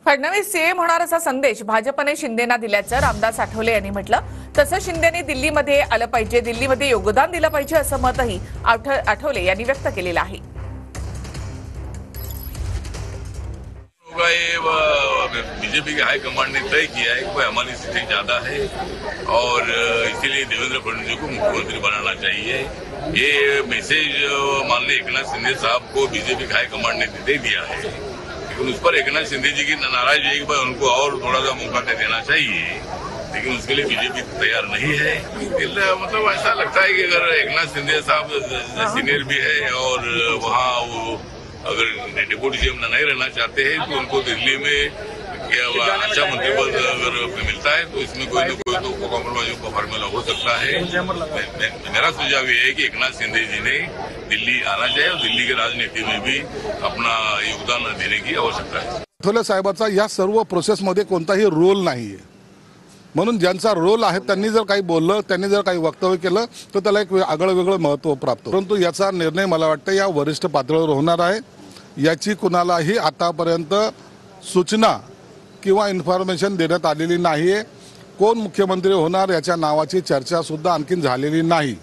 Fadnavis CM होणार असा संदेश भाजपने शिंदेना दिल्याचं रामदास आठवले यांनी म्हटलं। तसंच शिंदेने दिल्लीमध्ये आलं पाहिजे, दिल्लीमध्ये योगदान दिलं पाहिजे असं मतही आठवले यांनी व्यक्त केलेलं आहे। बीजेपी के हाईकमांड ने तय किया है कि हमारी सीटें ज्यादा है और इसीलिए देवेंद्र फडणवीस को मुख्यमंत्री बनाना चाहिए। ये मैसेज माननीय एकनाथ शिंदे साहब को बीजेपी के हाईकमांड ने दे दिया है, लेकिन उस पर एकनाथ शिंदे जी की नाराज है कि भाई उनको और थोड़ा सा मौका दे देना चाहिए, लेकिन उसके लिए बीजेपी तैयार नहीं है। मतलब ऐसा लगता है कि अगर एकनाथ शिंदे साहब सीनियर भी है और वहाँ वो अगर डिप्टी सीएम नहीं रहना चाहते हैं तो उनको दिल्ली में अच्छा मंत्रिपद अगर मिलता है तो इसमें कोई न कोई तो कॉम्प्रोमाइज का फॉर्मूला हो सकता है। मेरा सुझाव ये है कि एकनाथ शिंदे जी ने दिल्ली आना चाहिए और दिल्ली की राजनीति में भी अपना योगदान देने की आवश्यकता है। आठवले साहेबांचा या सर्व प्रोसेसमध्ये कोणताही रोल नाहीये, म्हणून ज्यांचा रोल आहे त्यांनी जर काही बोललं, त्यांनी जर काही वक्तव्य केलं तर त्याला एक आगळं वेगळं महत्त्व प्राप्त होतं। परंतु याचा निर्णय मला वाटतं या वरिष्ठ पातळीवर होणार आहे। याची कुणालाही आतापर्यंत सूचना किंवा इन्फॉर्मेशन देण्यात आलेली नाहीये। कोण मुख्यमंत्री होणार याच्या नावाची चर्चा सुद्धा आणखीन झालेली नाही।